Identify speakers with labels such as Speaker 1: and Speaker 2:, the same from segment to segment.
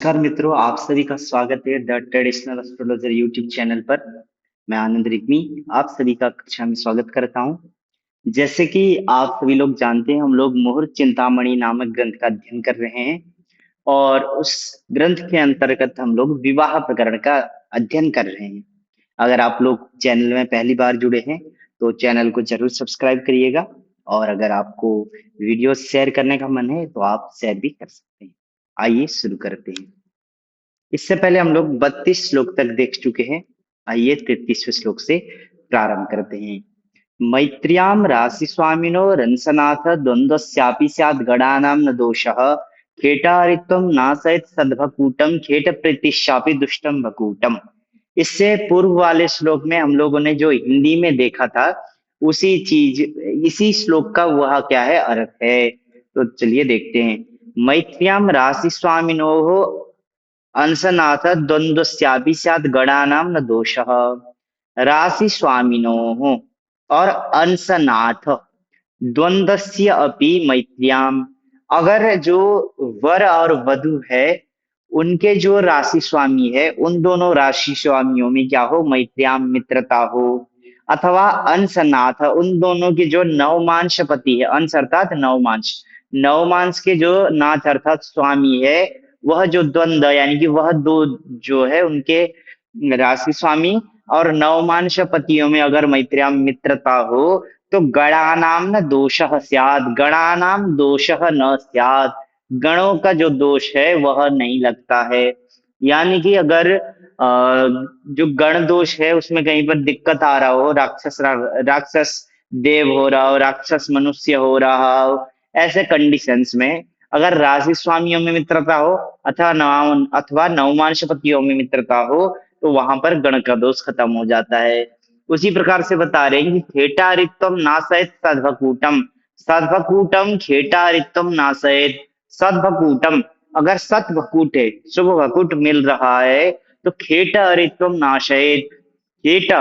Speaker 1: नमस्कार मित्रों, आप सभी का स्वागत है the traditional astrologer YouTube channel पर। मैं आनंद रिकमी आप सभी का कक्षा में स्वागत करता हूं। जैसे कि आप सभी लोग जानते हैं, हम लोग मुहूर्त चिंतामणि नामक ग्रंथ का अध्ययन कर रहे हैं और उस ग्रंथ के अंतर्गत हम लोग विवाह प्रकरण का अध्ययन कर रहे हैं। अगर आप लोग चैनल में पहली बार जुड़े हैं तो चैनल को जरूर सब्सक्राइब करिएगा, और अगर आपको वीडियो शेयर करने का मन है तो आप शेयर भी कर सकते हैं। आइए शुरू करते हैं। इससे पहले हम लोग 32 श्लोक तक देख चुके हैं। आइए 33वें श्लोक से प्रारंभ करते हैं। मैत्र्याम राशि स्वामिनो रंसनाथ द्वंद्वस्यापि स्यात् गणानां न दोषः खेटारित्वं नासयत् सद्भकूटम खेट प्रीतिशापि दुष्टम भकूटम। इससे पूर्व वाले श्लोक में हम लोगों ने जो हिंदी में देखा था, उसी चीज इसी श्लोक का वह क्या है अर्थ है। तो चलिए देखते हैं। मैत्र्याम राशि स्वामिनो अंशनाथ द्वंद्वस्यापि स्यात् गणानां न दोषः। राशि स्वामिनोः और अंशनाथ द्वंद्वस्य अपि मैत्र्याम। अगर जो वर और वधु है, उनके जो राशि स्वामी है, उन दोनों राशि स्वामियों में क्या हो, मैत्र्याम मित्रता हो। अथवा अंशनाथ, उन दोनों की जो नवमांश पति है, अंश अर्थात नवमांश, नवमांश के जो नाथ अर्थात स्वामी है, वह जो द्वंद्व यानी कि वह दो जो है उनके राशि स्वामी और नवमांश पतियों में अगर मैत्र्याम मित्रता हो तो गणानाम न दोषः स्यात्, गणानाम दोषः न स्यात्, गणों का जो दोष है वह नहीं लगता है। यानी कि अगर जो गण दोष है उसमें कहीं पर दिक्कत आ रहा हो, राक्षस देव हो रहा हो, राक्षस मनुष्य हो रहा हो, ऐसे कंडीशंस में अगर राशि स्वामियों में मित्रता हो अथवा नवमांशपतियों में मित्रता हो, तो वहां पर गण का दोष खत्म हो जाता है। उसी प्रकार से बता रहे हैं कि खेटारित्वम नासयत सद्भकूटम, सद्भकूटम खेटारित्वम नासयत। सद्भकूटम, अगर सतभकूट है, शुभ भकूट मिल रहा है, तो खेट अरित्वम नाशयत। खेट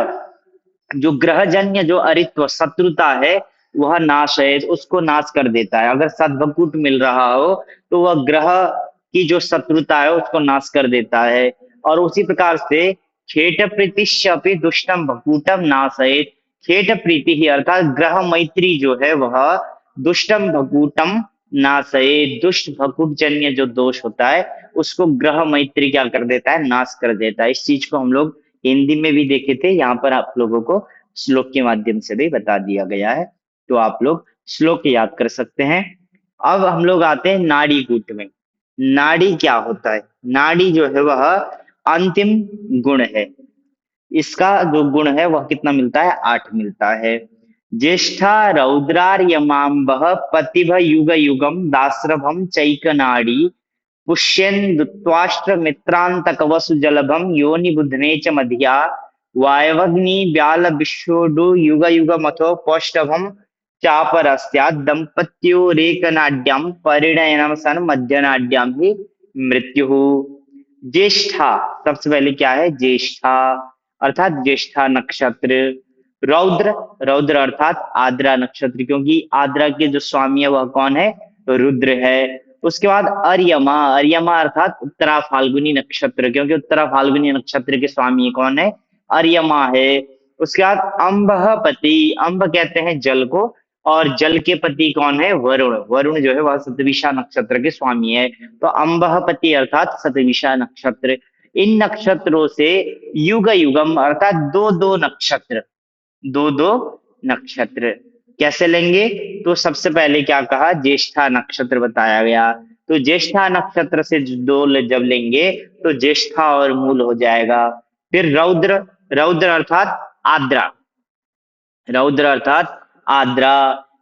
Speaker 1: जो ग्रहजन्य जो अरित्व शत्रुता है, वह नाश है, उसको नाश कर देता है। अगर सद्भकुट मिल रहा हो तो वह ग्रह की जो शत्रुता है उसको नाश कर देता है। और उसी प्रकार से खेट प्रीतिश्यपि दुष्टम भकूटम नाशयेत। खेट प्रीति ही अर्थात ग्रह मैत्री जो है वह दुष्टम भकूटम नाशयेत। दुष्ट भकूट जन्य जो दोष होता है उसको ग्रह मैत्री क्या कर देता है, नाश कर देता है। इस चीज को हम लोग हिंदी में भी देखे थे, यहाँ पर आप लोगों को श्लोक के माध्यम से भी बता दिया गया है, तो आप लोग श्लोक याद कर सकते हैं। अब हम लोग आते हैं नाड़ी कूट में। नाड़ी क्या होता है? नाड़ी जो है वह अंतिम गुण है। इसका जो गुण है वह कितना मिलता है? 8 मिलता है। ज्येष्ठा रौद्रार्यमाम्बः पतिभ युग युगम दास्रभम चैक नाड़ी पुष्यन् मित्रांतकवसु जलभम योनि बुधने च मधिया वायवग्नि व्याल विश्वडु युग युग मथो पौष्टभम चापरस्यात् दंपत्योरेकनाड्याम परिणयनम सन मध्यनाड्याम ही मृत्यु। ज्येष्ठा, सबसे पहले क्या है? ज्येष्ठा अर्थात ज्येष्ठा नक्षत्र। रौद्र, रौद्र अर्थात आद्रा नक्षत्र, क्योंकि आद्रा के जो स्वामी है वह कौन है? रुद्र है। उसके बाद अर्यमा, अर्यमा अर्थात उत्तरा फाल्गुनी नक्षत्र, क्योंकि उत्तरा फाल्गुनी नक्षत्र के स्वामी कौन है? अर्यमा है। उसके बाद अंबह पति, अंब कहते हैं जल को, और जल के पति कौन है? वरुण। वरुण जो है वह सतविशा नक्षत्र के स्वामी है। तो अंबह पति अर्थात सतविशा नक्षत्र। इन नक्षत्रों से युग युगम अर्थात दो दो नक्षत्र, दो दो नक्षत्र कैसे लेंगे? तो सबसे पहले क्या कहा? ज्येष्ठा नक्षत्र बताया गया। तो ज्येष्ठा नक्षत्र से जब लेंगे तो ज्येष्ठा और मूल हो जाएगा। फिर रौद्र, रौद्र अर्थात आद्रा, रौद्र अर्थात आद्रा,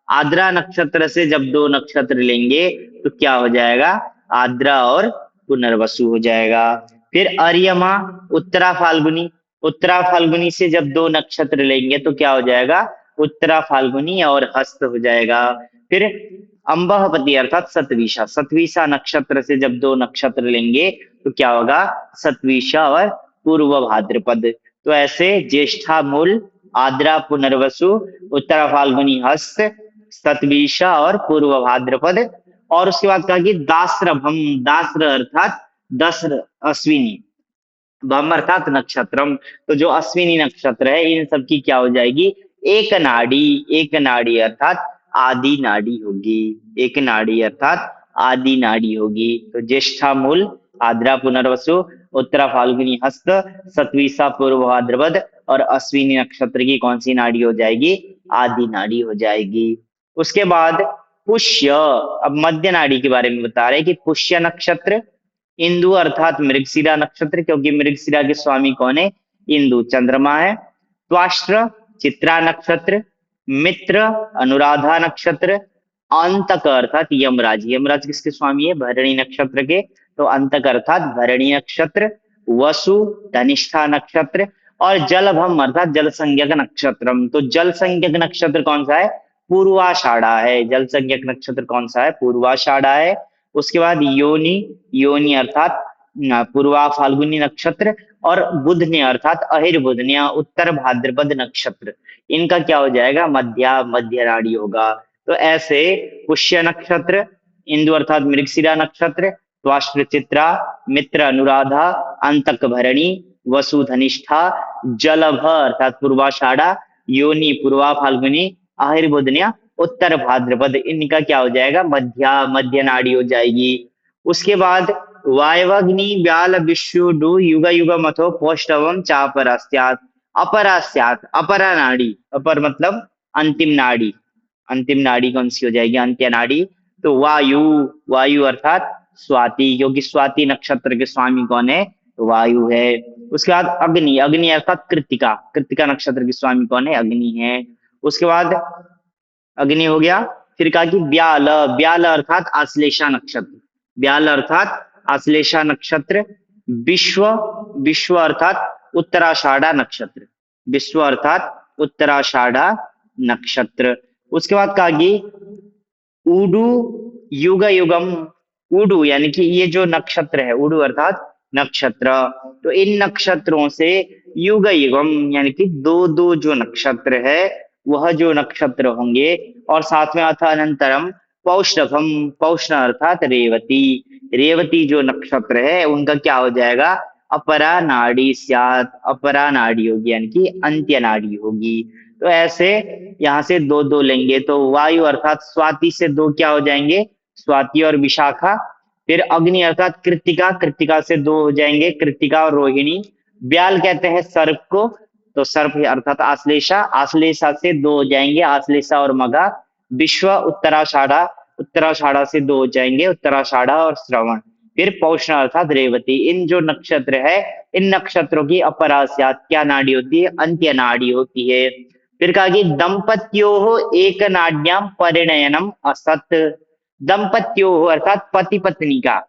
Speaker 1: आद्रा नक्षत्र से जब दो नक्षत्र लेंगे तो क्या हो जाएगा? आद्रा और पुनर्वसु हो जाएगा। फिर अर्यमा, उत्तरा फाल्गुनी, उत्तरा फाल्गुनी से जब दो नक्षत्र लेंगे तो क्या हो जाएगा? उत्तरा फाल्गुनी और हस्त हो जाएगा। फिर अंबहपति अर्थात सतविशा, सतविशा नक्षत्र से जब दो नक्षत्र लेंगे तो क्या होगा? सतविशा और पूर्व भाद्रपद। तो ऐसे ज्येष्ठा मूल, आद्रा पुनर्वसु, उत्तरा फाल्गुनी हस्त, सतविशा और पूर्व भाद्रपद। और उसके बाद कहा कि दास्रभम, दास्र अर्थात 10 अश्विनी, भम अर्थात नक्षत्रम। तो जो अश्विनी नक्षत्र है इन सब की क्या हो जाएगी, एक नाड़ी। एक नाड़ी अर्थात आदि नाड़ी होगी। एक नाड़ी अर्थात आदि नाड़ी होगी। तो ज्येष्ठा मूल, आद्रा पुनर्वसु, उत्तरा फाल्गुनी हस्त, सतवीसा पूर्व भाद्रपद और अश्विनी नक्षत्र की कौन सी नाड़ी हो जाएगी, आदि नाड़ी हो जाएगी। उसके बाद पुष्य, अब मध्य नाड़ी के बारे में बता रहे हैं कि पुष्य नक्षत्र, इंदु अर्थात मृगशिरा नक्षत्र, क्योंकि मृगशिरा के स्वामी कौन है, इंदु चंद्रमा है। त्वाष्ट्र चित्रा नक्षत्र, मित्र अनुराधा नक्षत्र, अंतक अर्थात यमराज, यमराज किसके स्वामी है, भरणी नक्षत्र के, तो अंतक अर्थात भरणी नक्षत्र। वसु धनिष्ठा नक्षत्र और जलभम अर्थात जल संज्ञक नक्षत्रम। तो जल संज्ञक नक्षत्र कौन सा है, पूर्वाषाढ़ा है। जल संज्ञक नक्षत्र कौन सा है, पूर्वाषाढ़ा है। उसके बाद योनि, योनि अर्थात पूर्वा फाल्गुनी नक्षत्र और बुधन्य अर्थात अहिर्बुधन्य उत्तर भाद्रपद नक्षत्र, इनका क्या हो जाएगा, मध्या मध्य नाड़ी होगा। तो ऐसे पुष्य नक्षत्र, इंदु अर्थात मृगशिरा नक्षत्र, त्वाष्ट्र चित्रा, मित्र अनुराधा, अंतक भरणी, वसु धनिष्ठा, जलभ अर्थात पूर्वाषाढ़ा, योनि पूर्वा फाल्गुनी, आहिर्बुधन्य उत्तर भाद्रपद, इनका क्या हो जाएगा, मध्या मध्य नाड़ी हो जाएगी। उसके बाद वायवग्नि व्याल विश्व डू युग युग मथो पौष्टवम चापरास्यात्, अपरास्यात् अपरा नाड़ी, अपर मतलब अंतिम नाड़ी, अंतिम नाड़ी कौन सी हो जाएगी, अंत्य नाड़ी। तो वायु, वायु अर्थात स्वाति, क्योंकि स्वाति नक्षत्र के स्वामी कौन है, तो वायु है। उसके बाद अग्नि, अग्नि अर्थात कृत्तिका, कृत्तिका नक्षत्र के स्वामी कौन है, अग्नि है। उसके बाद अग्नि हो गया, फिर कहा कि ब्याल, ब्याल अर्थात आश्लेषा नक्षत्र, ब्याल अर्थात आश्लेषा नक्षत्र। विश्व, विश्व अर्थात उत्तराषाढ़ा नक्षत्र, विश्व अर्थात उत्तराषाढ़ा नक्षत्र। उसके बाद कहा कि उडु युग युगम, उडु यानी कि ये जो नक्षत्र है, उडु अर्थात नक्षत्र, तो इन नक्षत्रों से युग युगम यानी कि दो दो जो नक्षत्र है, वह जो नक्षत्र होंगे, और साथ में अथ अनंतरम पौष्णभम, पौष्ण अर्थात रेवती, रेवती जो नक्षत्र है उनका क्या हो जाएगा, अपरा नाड़ी स्यात्, अपरा नाड़ी होगी यानी कि अंत्य नाड़ी होगी। तो ऐसे यहाँ से दो दो लेंगे, तो वायु अर्थात स्वाति से दो क्या हो जाएंगे, स्वाति और विशाखा। फिर अग्नि अर्थात कृत्तिका, कृत्तिका से दो हो जाएंगे, कृत्तिका और रोहिणी। ब्याल कहते हैं सर्प को, तो सर्प अर्थात आश्लेषा, आश्लेषा से दो हो जाएंगे, आश्लेषा और मघा। विश्व उत्तराषाढ़ा, उत्तराषाढ़ा से दो हो जाएंगे, उत्तराषाढ़ा और श्रवण। फिर पौष अर्थात रेवती, इन जो नक्षत्र है इन नक्षत्रों की अपरास्यात क्या नाड़ी होती है, अंत्य नाड़ी होती है। फिर कहा कि दंपत्यो एक नाड्याम परिणयनम असत, दंपत्यो अर्थात पति पत्नी का,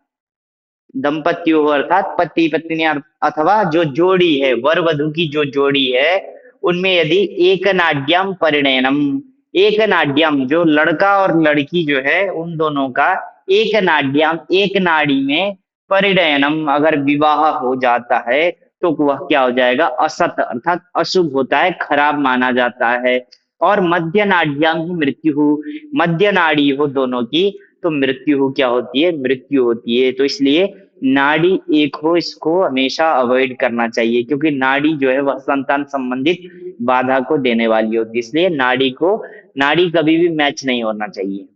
Speaker 1: दंपत्यो अर्थात पति पत्नी अथवा जो जोड़ी है, वर वधु की जो जोड़ी है, उनमें यदि एक नाड्यम परिणयनम, एक नाड्यम जो लड़का और लड़की जो है उन दोनों का एक नाड्यम एक नाड़ी में परिणयनम अगर विवाह हो जाता है, तो वह क्या हो जाएगा, असत अर्थात अशुभ होता है, खराब माना जाता है। और मध्य नाड्याम ही मृत्यु, मध्य नाड़ी हो दोनों की, तो मृत्यु क्या होती है, मृत्यु होती है। तो इसलिए नाड़ी एक हो इसको हमेशा अवॉइड करना चाहिए, क्योंकि नाड़ी जो है वह संतान संबंधित बाधा को देने वाली होती है, इसलिए नाड़ी को, नाड़ी कभी भी मैच नहीं होना चाहिए।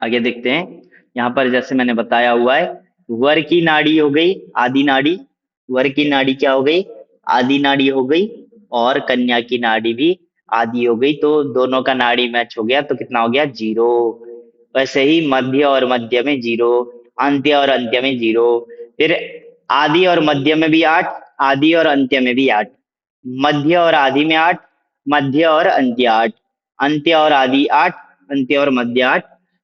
Speaker 1: आगे देखते हैं, यहाँ पर जैसे मैंने बताया हुआ है, वर की नाड़ी हो गई आदि नाड़ी, वर की नाड़ी क्या हो गई, आदि नाड़ी हो गई, और कन्या की नाड़ी भी आदि हो गई, तो दोनों का नाड़ी मैच हो गया, तो कितना हो गया, 0। वैसे ही मध्य और मध्य में 0, अंत्य और अंत्य में 0। फिर आदि और मध्य में भी 8, आदि और अंत्य में भी 8, मध्य और आदि में 8, मध्य और अंत्य 8, अंत्य और आदि 8, अंत्य और मध्य 8।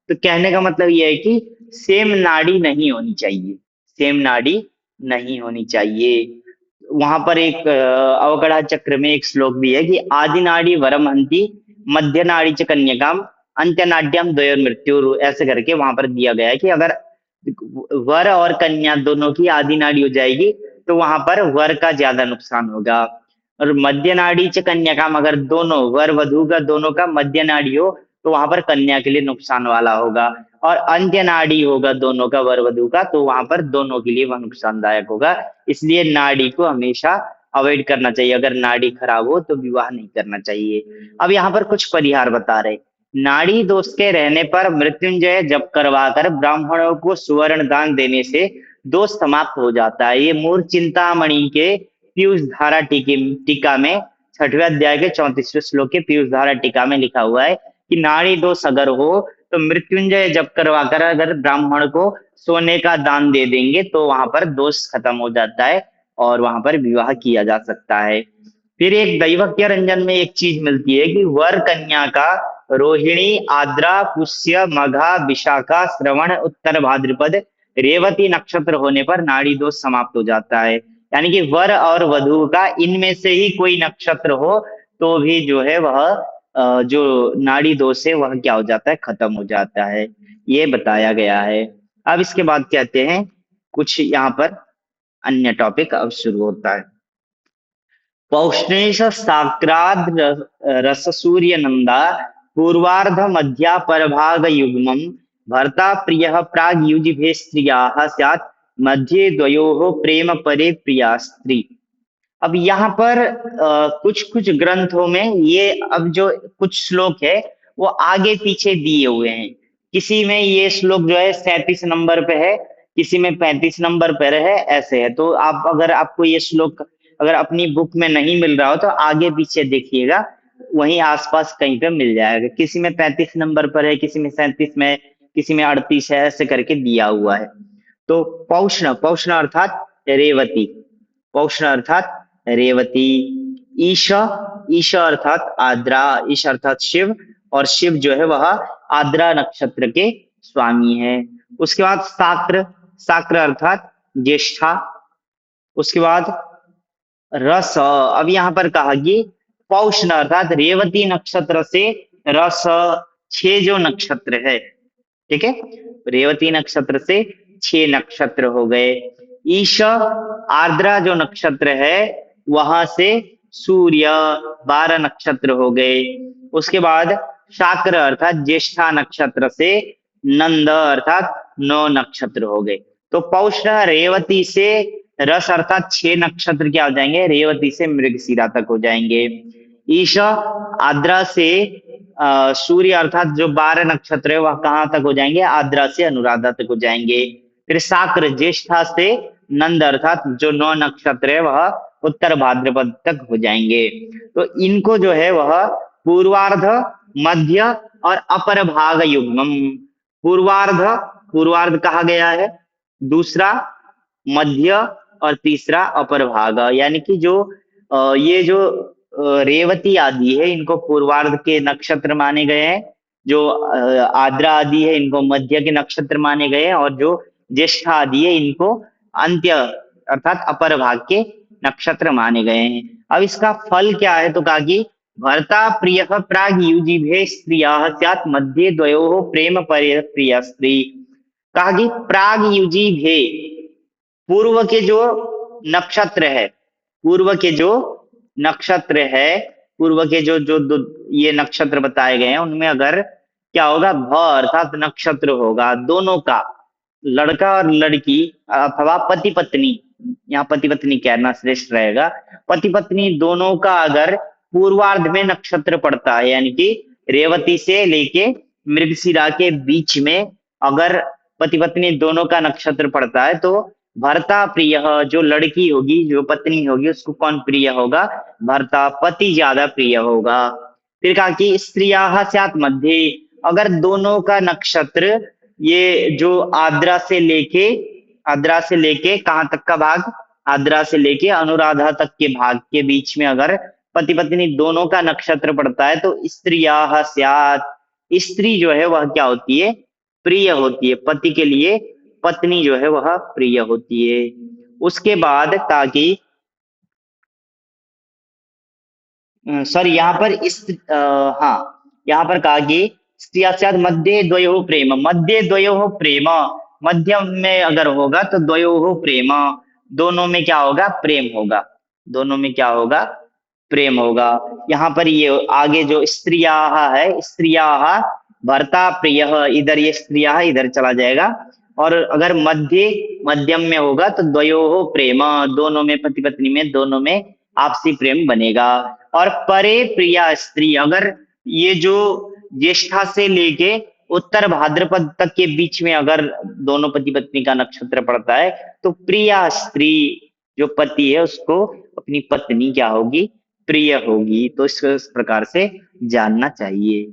Speaker 1: तो कहने का मतलब यह है कि सेम नाड़ी नहीं होनी चाहिए, सेम नाड़ी नहीं होनी चाहिए। वहां पर एक अवकड़ा चक्र में एक श्लोक भी है कि आदि नाड़ी वरम हंति, मध्य नाड़ी च कन्यकाम, अंत्य नाड्यम द्वयोर मृत्यु, ऐसे करके वहां पर दिया गया है कि अगर वर और कन्या दोनों की आदि नाड़ी हो जाएगी तो वहां पर वर का ज्यादा नुकसान होगा। और मध्य नाड़ी च कन्या काम, अगर दोनों वर वधु का दोनों का मध्य नाड़ी हो तो वहां पर कन्या के लिए नुकसान वाला होगा। और अंत्य नाड़ी होगा दोनों का, वर वधु का, तो वहां पर दोनों के लिए वह नुकसानदायक होगा। इसलिए नाड़ी को हमेशा अवॉइड करना चाहिए। अगर नाड़ी खराब हो तो विवाह नहीं करना चाहिए। अब यहाँ पर कुछ परिहार बता रहे। नाड़ी दोष के रहने पर मृत्युंजय जप करवाकर ब्राह्मणों को सुवर्ण दान देने से दोष समाप्त हो जाता है। ये मूल चिंतामणि के पीयूष धारा टीका में 6वें अध्याय के 34वें श्लोक के पीयूष धारा टीका में लिखा हुआ है कि नाड़ी दोष अगर हो तो मृत्युंजय जप करवाकर अगर ब्राह्मण को सोने का दान दे देंगे तो वहां पर दोष खत्म हो जाता है और वहां पर विवाह किया जा सकता है। फिर एक दैवज्ञ रंजन में एक चीज मिलती है कि वर कन्या का रोहिणी, आद्रा, पुष्य, मघा, विशाखा, श्रवण, उत्तर भाद्रपद, रेवती नक्षत्र होने पर नाड़ी दोष समाप्त हो जाता है। यानी कि वर और वधु का इनमें से ही कोई नक्षत्र हो तो भी जो है वह जो नाड़ी दोष है वह क्या हो जाता है, खत्म हो जाता है। ये बताया गया है। अब इसके बाद कहते हैं कुछ यहाँ पर अन्य टॉपिक अब शुरू होता है। पौष्णेश साक्राद रस सूर्य नंदा पूर्वार्ध मध्या परभाग युग्मम भर्ता प्रिय प्राग युजिभे स्त्रियाः स्यात् मध्य द्वयोः प्रेम परे प्रिया स्त्री। अब यहाँ पर कुछ कुछ ग्रंथों में ये अब जो कुछ श्लोक है वो आगे पीछे दिए हुए हैं। किसी में ये श्लोक जो है 37 नंबर पे है, किसी में 35 नंबर पर है, ऐसे है। तो आप अगर आपको ये श्लोक अगर अपनी बुक में नहीं मिल रहा हो तो आगे पीछे देखिएगा, वहीं आसपास कहीं पे मिल जाएगा। किसी में 35 नंबर पर है, किसी में 37 में, किसी में 38 है, ऐसे करके दिया हुआ है। तो पौष्ण, पौष्ण अर्थात रेवती, पौष्ण अर्थात रेवती। ईश, ईश अर्थात आद्रा, ईश अर्थात शिव, और शिव जो है वह आद्रा नक्षत्र के स्वामी है। उसके बाद साक्र, साक्र अर्थात ज्येष्ठा। उसके बाद रस, अब यहाँ पर कहा कि पौष्ण अर्थात रेवती नक्षत्र से रस 6 जो नक्षत्र है, ठीक है, रेवती नक्षत्र से 6 नक्षत्र हो गए। ईश, आर्द्रा जो नक्षत्र है वहां से सूर्य 12 नक्षत्र हो गए। उसके बाद शाक्र अर्थात ज्येष्ठा नक्षत्र से नंद अर्थात 9 नक्षत्र हो गए। तो पौष्ण रेवती से रस अर्थात 6 नक्षत्र क्या हो जाएंगे, रेवती से मृगशिरा तक हो जाएंगे। ईश, आद्रा से सूर्य अर्थात जो 12 नक्षत्र है वह कहाँ तक हो जाएंगे, आद्रा से अनुराधा तक हो जाएंगे। फिर साक्र ज्येष्ठा से नंद अर्थात जो 9 नक्षत्र है वह उत्तर भाद्रपद तक हो जाएंगे। तो इनको जो है वह पूर्वार्ध, मध्य और अपर भाग युग्मम, पूर्वार्ध, पूर्वार्ध कहा गया है, दूसरा मध्य और तीसरा अपर भाग। यानी कि जो ये जो रेवती आदि है इनको पूर्वार्ध के नक्षत्र माने गए हैं, जो आद्रा आदि है इनको मध्य के नक्षत्र माने गए हैं, और जो ज्येष्ठा आदि है इनको अंत्य अर्थात अपर भाग के नक्षत्र माने गए हैं। अब इसका फल क्या है, तो कहा कि भर्ता प्रिय प्राग युजिभे स्त्रियाः स्यात् मध्ये द्वयोः प्रेम परे प्रिया स्त्री। कहा कि प्राग युजिभे, पूर्व के जो नक्षत्र है, पूर्व के जो नक्षत्र है, पूर्व के जो जो ये नक्षत्र बताए गए हैं उनमें अगर क्या होगा, भ अर्थात नक्षत्र होगा दोनों का, लड़का और लड़की अथवा पति पत्नी, यहाँ पति पत्नी कहना श्रेष्ठ रहेगा, पति पत्नी दोनों का अगर पूर्वार्ध में नक्षत्र पड़ता है, यानी कि रेवती से लेके मृगशिरा के बीच में अगर पति पत्नी दोनों का नक्षत्र पड़ता है तो भर्ता प्रिय, जो लड़की होगी जो पत्नी होगी उसको कौन प्रिय होगा, भर्ता पति ज्यादा प्रिय होगा। फिर कहा कि स्त्रियाः स्यात् मध्ये, अगर दोनों का नक्षत्र ये जो आद्रा से लेके कहाँ तक का भाग, आद्रा से लेके अनुराधा तक के भाग के बीच में अगर पति पत्नी दोनों का नक्षत्र पड़ता है तो स्त्रियाः स्यात्, स्त्री जो है वह क्या होती है, प्रिय होती है, पति के लिए पत्नी जो है वह प्रिय होती है। उसके बाद ताकि सॉरी यहाँ पर हाँ यहाँ पर कहा कि स्त्रियाः मध्य द्वयोः प्रेम, मध्य द्वयोः प्रेम, मध्यम में अगर होगा तो द्वयोः प्रेम, दोनों में क्या होगा, प्रेम होगा, दोनों में क्या होगा, प्रेम होगा। यहाँ पर ये आगे जो स्त्रियाः है, स्त्रियाः भर्ता प्रियः, इधर ये स्त्रियाः इधर चला जाएगा। और अगर मध्यम में होगा तो द्वयोः प्रेम, दोनों में, पति पत्नी में दोनों में आपसी प्रेम बनेगा। और परे प्रिया स्त्री, अगर ये जो ज्येष्ठा से लेके उत्तर भाद्रपद तक के बीच में अगर दोनों पति पत्नी का नक्षत्र पड़ता है तो प्रिया स्त्री, जो पति है उसको अपनी पत्नी क्या होगी, प्रिय होगी। तो इस प्रकार से जानना चाहिए।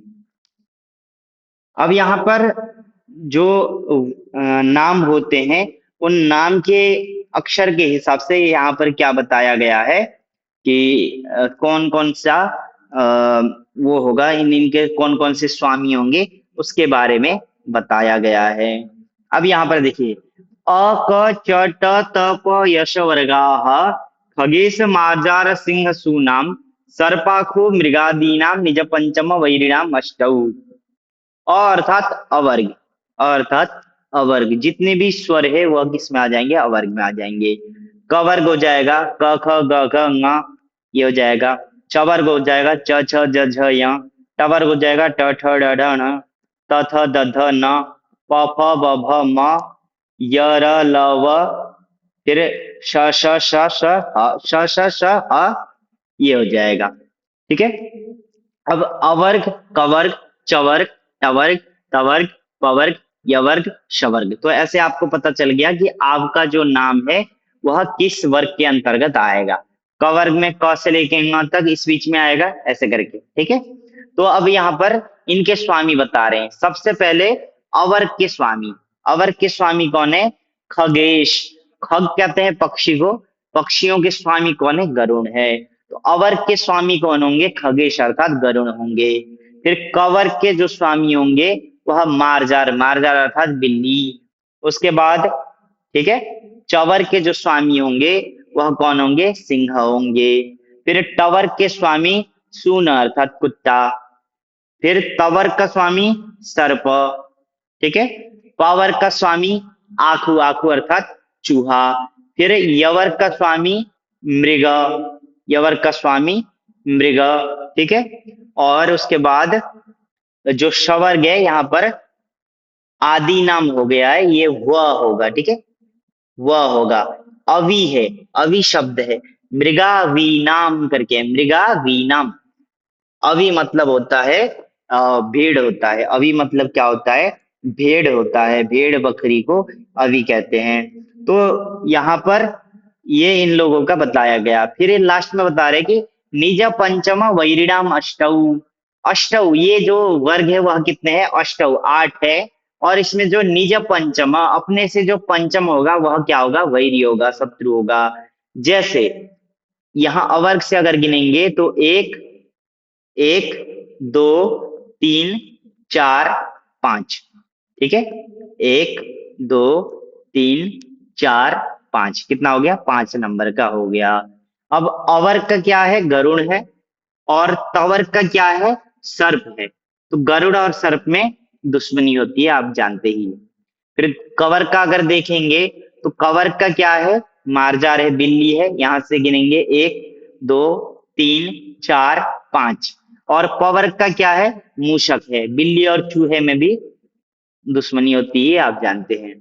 Speaker 1: अब यहाँ पर जो नाम होते हैं, उन नाम के अक्षर के हिसाब से यहाँ पर क्या बताया गया है कि कौन कौन सा वो होगा, इनके कौन कौन से स्वामी होंगे, उसके बारे में बताया गया है। अब यहाँ पर देखिए, अ क च ट त प यश वर्गाः खगेश मार्जार सिंह सूनाम सर्पाखो मृगादीनाम निज पंचम वैरिणाम अष्टौ। अर्थात अवर्ग, अर्थात अवर्ग जितने भी स्वर है वह किस में आ जाएंगे, अवर्ग में आ जाएंगे। क वर्ग हो जाएगा क ख ग घ ङ, ये हो जाएगा। च वर्ग हो जाएगा च छ ज झ य। ट वर्ग हो जाएगा ट ठ ड ढ ण, त थ द ध न, प फ ब भ म, य र ल व, फिर श श श श श श श ह, ये हो जाएगा। ठीक है। अब अवर्ग, कवर्ग, चवर्ग, टवर्ग, तवर्ग, पवर्ग, यवर्ग, शवर्ग, तो ऐसे आपको पता चल गया कि आपका जो नाम है वह किस वर्ग के अंतर्गत आएगा। कवर्ग में क से लेके ङ तक इस बीच में आएगा, ऐसे करके। ठीक है। तो अब यहाँ पर इनके स्वामी बता रहे हैं। सबसे पहले अवर्ग के स्वामी, अवर्ग के स्वामी कौन है, खगेश। खग कहते हैं पक्षी को, पक्षियों के स्वामी कौन है, गरुड़ है। तो अवर्ग के स्वामी कौन होंगे, खगेश अर्थात गरुड़ होंगे। फिर कवर्ग के जो स्वामी होंगे वह मार्जार, मार्जार अर्थात बिल्ली। उसके बाद ठीक है, चवर्ग के जो स्वामी होंगे वह कौन होंगे, सिंह होंगे। फिर टवर्ग के स्वामी सून अर्थात कुत्ता। फिर तवर्ग का स्वामी सर्प। ठीक है। पवर्ग का स्वामी आखू, आखू अर्थात चूहा। फिर यवर्ग का स्वामी मृग, यवर्ग का स्वामी मृग। ठीक है। और उसके बाद जो शवर्ग है यहाँ पर आदि नाम हो गया है, ये वह होगा। ठीक है, वह होगा। अवि है, अवि शब्द है, मृगा वीनाम करके है, मृगा वीनाम। अवि मतलब होता है भेड़ होता है। अवि मतलब क्या होता है, भेड़ होता है। भेड़ बकरी को अवि कहते हैं। तो यहाँ पर ये इन लोगों का बताया गया। फिर ये लास्ट में बता रहे कि निज पंचम वैरिणाम अष्टौ। अष्टौ ये जो वर्ग है वह कितने हैं, अष्टौ, 8 है। और इसमें जो निज पंचम, अपने से जो पंचम होगा वह क्या होगा, वैरी होगा, शत्रु होगा। जैसे यहाँ अवर्ग से अगर गिनेंगे तो एक, एक, दो, तीन, चार, पांच। ठीक है, एक, दो, तीन, चार, पांच, कितना हो गया, 5 नंबर का हो गया। अब अवर्ग का क्या है, गरुड़ है। और तवर्ग का क्या है, सर्प है। तो गरुड़ और सर्प में दुश्मनी होती है, आप जानते ही हैं। फिर कवर का अगर देखेंगे तो कवर का क्या है, मार्जार है, बिल्ली है। यहां से गिनेंगे एक, दो, तीन, चार, पांच। और पवर्ग का क्या है, मूषक है। बिल्ली और चूहे में भी दुश्मनी होती है, आप जानते हैं।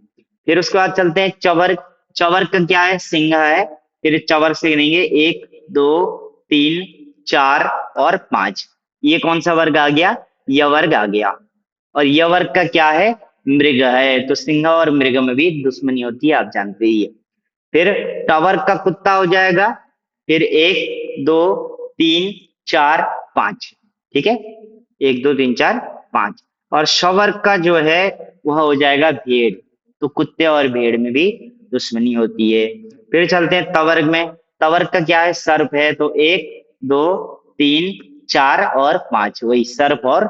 Speaker 1: फिर उसके बाद चलते हैं चवर्ग। चवर्ग का क्या है, सिंह है। फिर चवर्ग से गिनेंगे एक, दो, तीन, चार और पांच। ये कौन सा वर्ग आ गया, यवर्ग आ गया। और यवर्ग का क्या है, मृग है। तो सिंह और मृग में भी दुश्मनी होती है, आप जानते ही है। फिर टवर्ग का कुत्ता हो जाएगा। फिर एक, दो, तीन, चार, पांच। ठीक है, एक, दो, तीन, चार, पांच। और शवर्ग का जो है वह हो जाएगा भेड़। तो कुत्ते और भेड़ में भी दुश्मनी होती है। फिर चलते हैं तवर्ग में। तवर्ग का क्या है, सर्प है। तो एक, दो, तीन, चार और पांच, वही सर्प और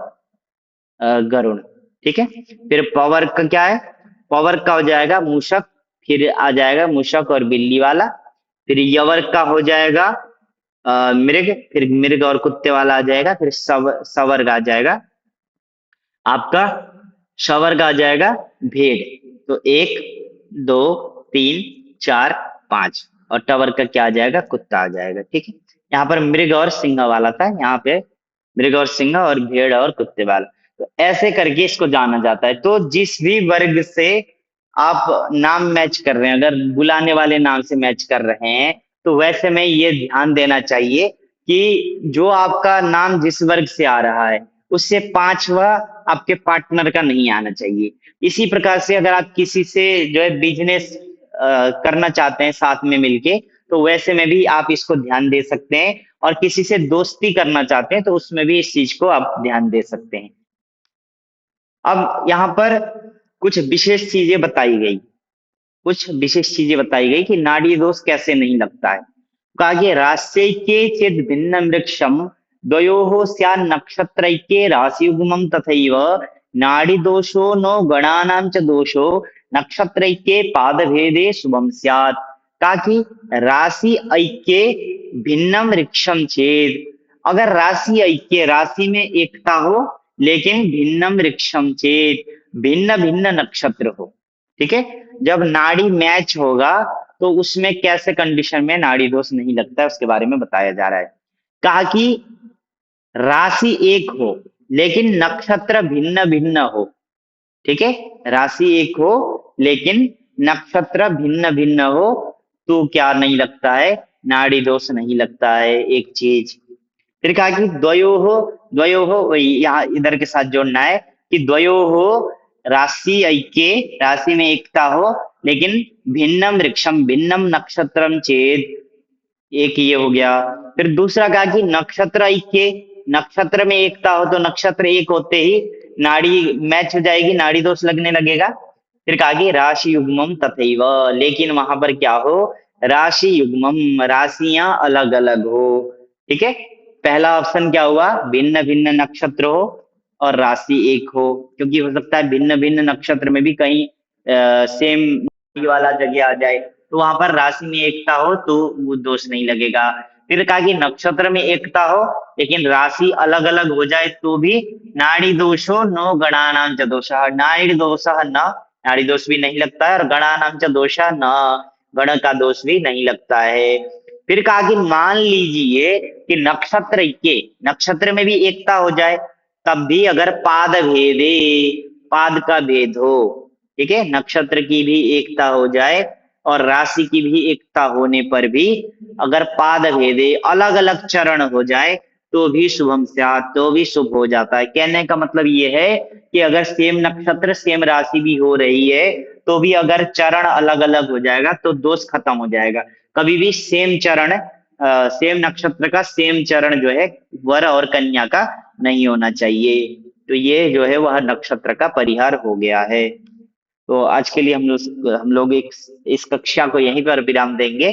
Speaker 1: गरुड़। ठीक है। फिर पवर्ग का क्या है, पवर्ग का हो जाएगा मूषक। फिर आ जाएगा मूषक और बिल्ली वाला। फिर यवर्ग का हो जाएगा मृग। फिर मृग और कुत्ते वाला आ जाएगा। फिर सवर्ग आ जाएगा आपका, शवर्ग आ जाएगा भेड़। तो एक, दो, तीन, चार, पांच। और टवर्ग का क्या आ जाएगा, कुत्ता आ जाएगा। ठीक है। यहाँ पर मृग और सिंह वाला था, यहाँ पे मृग और सिंह और भेड़ और कुत्ते वाला। तो ऐसे करके इसको जाना जाता है। तो जिस भी वर्ग से आप नाम मैच कर रहे हैं, अगर बुलाने वाले नाम से मैच कर रहे हैं, तो वैसे में ये ध्यान देना चाहिए कि जो आपका नाम जिस वर्ग से आ रहा है उससे पांचवा आपके पार्टनर का नहीं आना चाहिए। इसी प्रकार से अगर आप किसी से जो है बिजनेस करना चाहते हैं साथ में मिलके, तो वैसे में भी आप इसको ध्यान दे सकते हैं। और किसी से दोस्ती करना चाहते हैं तो उसमें भी इस चीज को आप ध्यान दे सकते हैं। अब यहाँ पर कुछ विशेष चीजें बताई गई, कुछ विशेष चीजें बताई गई कि नाड़ी दोष कैसे नहीं लगता है। कहा कि रास्यैके चेद भिन्न वृक्षम द्वयोः स्यात् नक्षत्रैके राशियुग्मं तथैव नाड़ी दोषो नो गणानां च दोषो नक्षत्रैके पादभेदे शुभम स्यात्। कहा कि राशि ऐक्य भिन्नम वृक्षम चेद, अगर राशि ऐक्य राशि में एकता हो लेकिन भिन्नम वृक्षम चेत, भिन्न भिन्न नक्षत्र हो, ठीक है। जब नाड़ी मैच होगा तो उसमें कैसे कंडीशन में नाड़ी दोष नहीं लगता है उसके बारे में बताया जा रहा है। कहा कि राशि एक हो लेकिन नक्षत्र भिन्न भिन्न हो, ठीक है। राशि एक हो लेकिन नक्षत्र भिन्न भिन्न हो तो क्या नहीं लगता है, नाड़ी दोष नहीं लगता है, एक चीज। फिर कहा कि द्वयोः वही यहाँ इधर के साथ जोड़ना है कि द्वयोः राशि ऐक्य, राशि में एकता हो लेकिन भिन्नम वृक्षम भिन्नम नक्षत्रम चेत, एक ये हो गया। फिर दूसरा कहा कि नक्षत्र ऐक्य, नक्षत्र में एकता हो तो नक्षत्र एक होते ही नाड़ी मैच हो जाएगी, नाड़ी दोष लगने लगेगा। फिर कहा कि राशि युग्मम तथैव, लेकिन वहां पर क्या हो, राशि युग्मम, राशियां अलग अलग हो, ठीक है। पहला ऑप्शन क्या हुआ, भिन्न भिन्न नक्षत्र हो और राशि एक हो, क्योंकि हो सकता है भिन्न भिन्न नक्षत्र में भी कहीं सेम वाला जगह आ जाए, तो वहां पर राशि में एकता हो तो वो दोष नहीं लगेगा। फिर कहा कि नक्षत्र में एकता हो लेकिन राशि अलग अलग हो जाए तो भी नाड़ी दोषो नो गणानां च दोषः, नाड़ी दोषः न, नाड़ी दोष भी नहीं लगता है, और गणानां च दोषः न, गण का दोष भी नहीं लगता है। फिर कहा कि मान लीजिए कि नक्षत्र के नक्षत्र में भी एकता हो जाए, तब भी अगर पाद भेदे, पाद का भेद हो, ठीक है, नक्षत्र की भी एकता हो जाए और राशि की भी एकता होने पर भी अगर पाद भेदे अलग अलग चरण हो जाए तो भी शुभम स्यात्, तो भी शुभ हो जाता है। कहने का मतलब ये है कि अगर सेम नक्षत्र सेम राशि भी हो रही है तो भी अगर चरण अलग अलग हो जाएगा तो दोष खत्म हो जाएगा। कभी भी सेम चरण, सेम नक्षत्र का सेम चरण जो है वर और कन्या का नहीं होना चाहिए। तो ये जो है वह नक्षत्र का परिहार हो गया है। तो आज के लिए हम लोग एक इस कक्षा को यहीं पर विराम देंगे।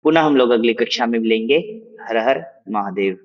Speaker 1: पुनः हम लोग अगली कक्षा में मिलेंगे। हर हर महादेव।